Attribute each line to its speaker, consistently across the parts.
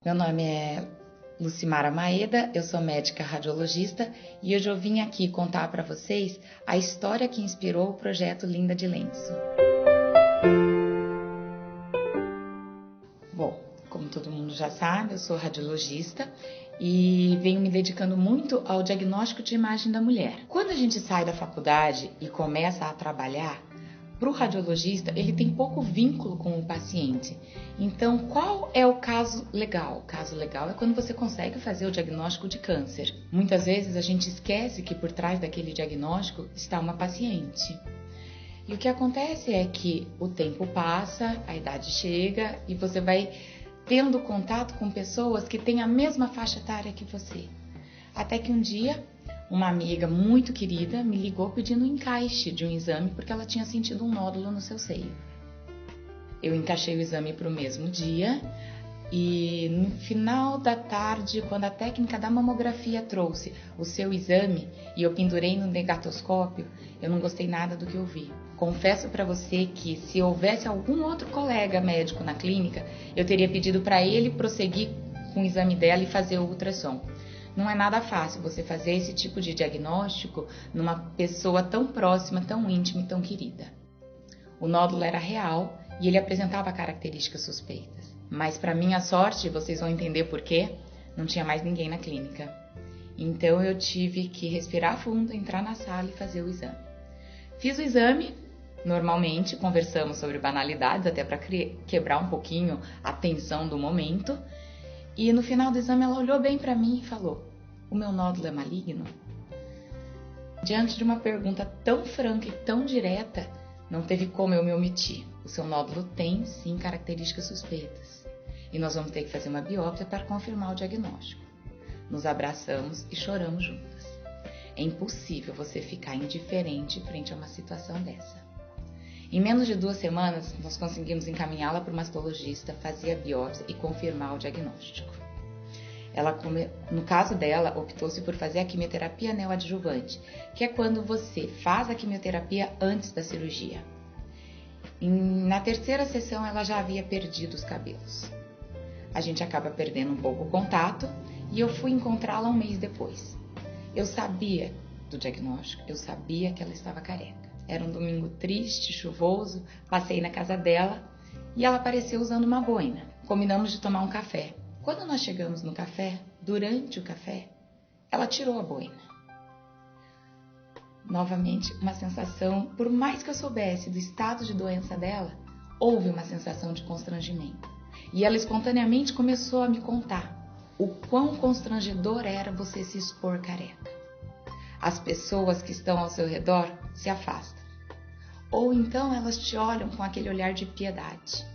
Speaker 1: Meu nome é Lucimara Maeda, eu sou médica radiologista e hoje eu vim aqui contar para vocês a história que inspirou o projeto Linda de Lenço. Bom, como todo mundo já sabe, eu sou radiologista e venho me dedicando muito ao diagnóstico de imagem da mulher. Quando a gente sai da faculdade e começa a trabalhar, para o radiologista, ele tem pouco vínculo com o paciente. Então, qual é o caso legal? O caso legal é quando você consegue fazer o diagnóstico de câncer. Muitas vezes a gente esquece que por trás daquele diagnóstico está uma paciente. E o que acontece é que o tempo passa, a idade chega e você vai tendo contato com pessoas que têm a mesma faixa etária que você. Até que um dia, uma amiga muito querida me ligou pedindo um encaixe de um exame porque ela tinha sentido um nódulo no seu seio. Eu encaixei o exame para o mesmo dia e no final da tarde, quando a técnica da mamografia trouxe o seu exame e eu pendurei no negatoscópio, eu não gostei nada do que eu vi. Confesso para você que se houvesse algum outro colega médico na clínica, eu teria pedido para ele prosseguir com o exame dela e fazer o ultrassom. Não é nada fácil você fazer esse tipo de diagnóstico numa pessoa tão próxima, tão íntima e tão querida. O nódulo era real e ele apresentava características suspeitas. Mas para minha sorte, vocês vão entender por quê, não tinha mais ninguém na clínica. Então eu tive que respirar fundo, entrar na sala e fazer o exame. Fiz o exame, normalmente conversamos sobre banalidades, até para quebrar um pouquinho a tensão do momento. E no final do exame ela olhou bem para mim e falou: "O meu nódulo é maligno?" Diante de uma pergunta tão franca e tão direta, não teve como eu me omitir. O seu nódulo tem, sim, características suspeitas. E nós vamos ter que fazer uma biópsia para confirmar o diagnóstico. Nos abraçamos e choramos juntas. É impossível você ficar indiferente frente a uma situação dessa. Em menos de 2 semanas, nós conseguimos encaminhá-la para o mastologista, fazer a biópsia e confirmar o diagnóstico. No caso dela, optou-se por fazer a quimioterapia neoadjuvante, que é quando você faz a quimioterapia antes da cirurgia. Na 3ª sessão, ela já havia perdido os cabelos. A gente acaba perdendo um pouco o contato e eu fui encontrá-la um mês depois. Eu sabia do diagnóstico, eu sabia que ela estava careca. Era um domingo triste, chuvoso, passei na casa dela e ela apareceu usando uma boina. Combinamos de tomar um café. Quando nós chegamos no café, durante o café, ela tirou a boina. Novamente, uma sensação, por mais que eu soubesse do estado de doença dela, houve uma sensação de constrangimento. E ela espontaneamente começou a me contar o quão constrangedor era você se expor careca. As pessoas que estão ao seu redor se afastam. Ou então elas te olham com aquele olhar de piedade.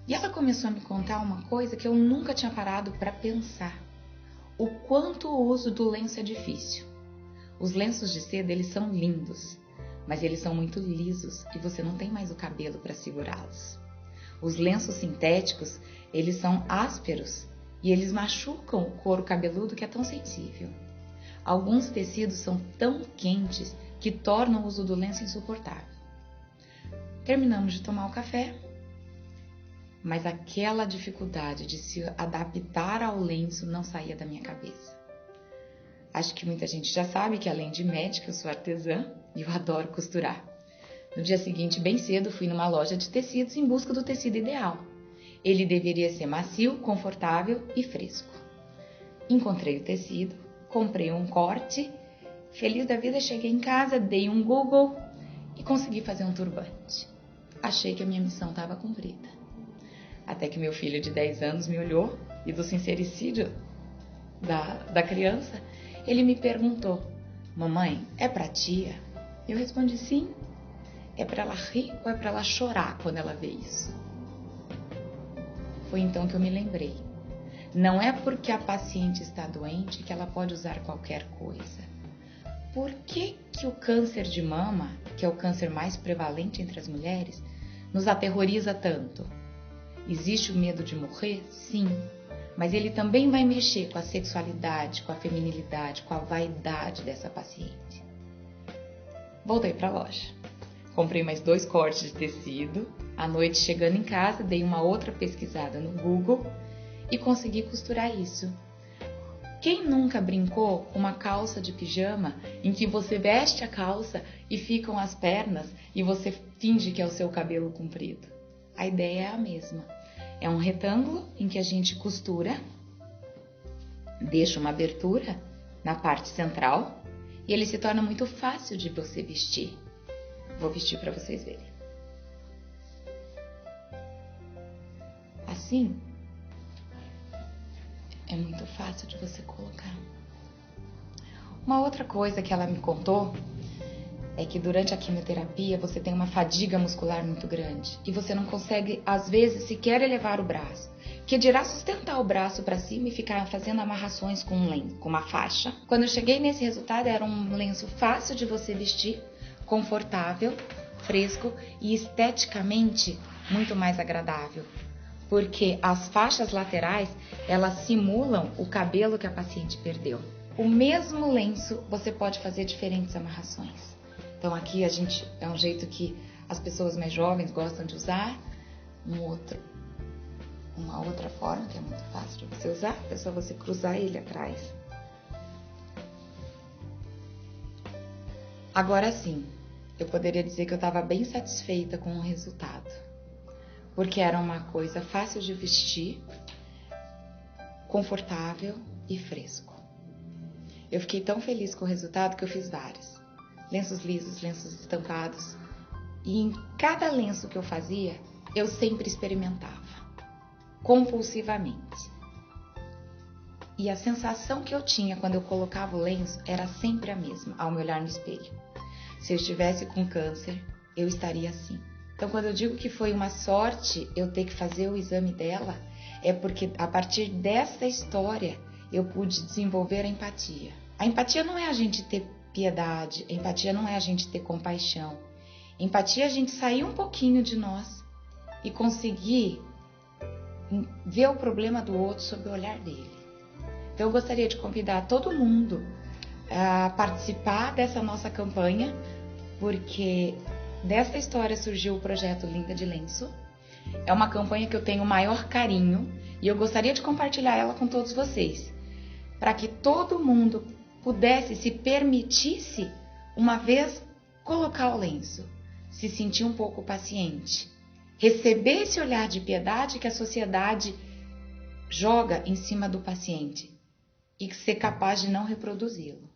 Speaker 1: E ela começou a me contar uma coisa que eu nunca tinha parado para pensar. O quanto o uso do lenço é difícil. Os lenços de seda, eles são lindos, mas eles são muito lisos e você não tem mais o cabelo para segurá-los. Os lenços sintéticos, eles são ásperos e eles machucam o couro cabeludo que é tão sensível. Alguns tecidos são tão quentes que tornam o uso do lenço insuportável. Terminamos de tomar o café, mas aquela dificuldade de se adaptar ao lenço não saía da minha cabeça. Acho que muita gente já sabe que além de médica, eu sou artesã e eu adoro costurar. No dia seguinte, bem cedo, fui numa loja de tecidos em busca do tecido ideal. Ele deveria ser macio, confortável e fresco. Encontrei o tecido, comprei um corte, feliz da vida cheguei em casa, dei um Google e consegui fazer um turbante. Achei que a minha missão estava cumprida. Até que meu filho de 10 anos me olhou e do sincericídio da criança, ele me perguntou: "Mamãe, é pra tia?" Eu respondi: "Sim." É para ela rir ou é para ela chorar quando ela vê isso? Foi então que eu me lembrei. Não é porque a paciente está doente que ela pode usar qualquer coisa. Por que o câncer de mama, que é o câncer mais prevalente entre as mulheres, nos aterroriza tanto? Existe o medo de morrer? Sim. Mas ele também vai mexer com a sexualidade, com a feminilidade, com a vaidade dessa paciente. Voltei para a loja. Comprei mais 2 cortes de tecido. À noite, chegando em casa, dei uma outra pesquisada no Google e conseguir costurar isso. Quem nunca brincou com uma calça de pijama em que você veste a calça e ficam as pernas e você finge que é o seu cabelo comprido? A ideia é a mesma. É um retângulo em que a gente costura, deixa uma abertura na parte central e ele se torna muito fácil de você vestir. Vou vestir para vocês verem. Assim, é muito fácil de você colocar. Uma outra coisa que ela me contou é que durante a quimioterapia você tem uma fadiga muscular muito grande e você não consegue, às vezes, sequer elevar o braço. Que dirá sustentar o braço para cima e ficar fazendo amarrações com um lenço, com uma faixa. Quando eu cheguei nesse resultado, era um lenço fácil de você vestir, confortável, fresco e esteticamente muito mais agradável. Porque as faixas laterais, elas simulam o cabelo que a paciente perdeu. O mesmo lenço, você pode fazer diferentes amarrações. Então aqui é um jeito que as pessoas mais jovens gostam de usar, uma outra forma que é muito fácil de você usar, é só você cruzar ele atrás. Agora sim, eu poderia dizer que eu estava bem satisfeita com o resultado. Porque era uma coisa fácil de vestir, confortável e fresco. Eu fiquei tão feliz com o resultado que eu fiz vários. Lenços lisos, lenços estampados. E em cada lenço que eu fazia, eu sempre experimentava, compulsivamente. E a sensação que eu tinha quando eu colocava o lenço era sempre a mesma, ao me olhar no espelho. Se eu estivesse com câncer, eu estaria assim. Então, quando eu digo que foi uma sorte eu ter que fazer o exame dela, é porque a partir dessa história eu pude desenvolver a empatia. A empatia não é a gente ter piedade, a empatia não é a gente ter compaixão. Empatia é a gente sair um pouquinho de nós e conseguir ver o problema do outro sob o olhar dele. Então, eu gostaria de convidar todo mundo a participar dessa nossa campanha, porque dessa história surgiu o projeto Linda de Lenço. É uma campanha que eu tenho o maior carinho e eu gostaria de compartilhar ela com todos vocês, para que todo mundo pudesse, se permitisse, uma vez colocar o lenço, se sentir um pouco paciente, receber esse olhar de piedade que a sociedade joga em cima do paciente e ser capaz de não reproduzi-lo.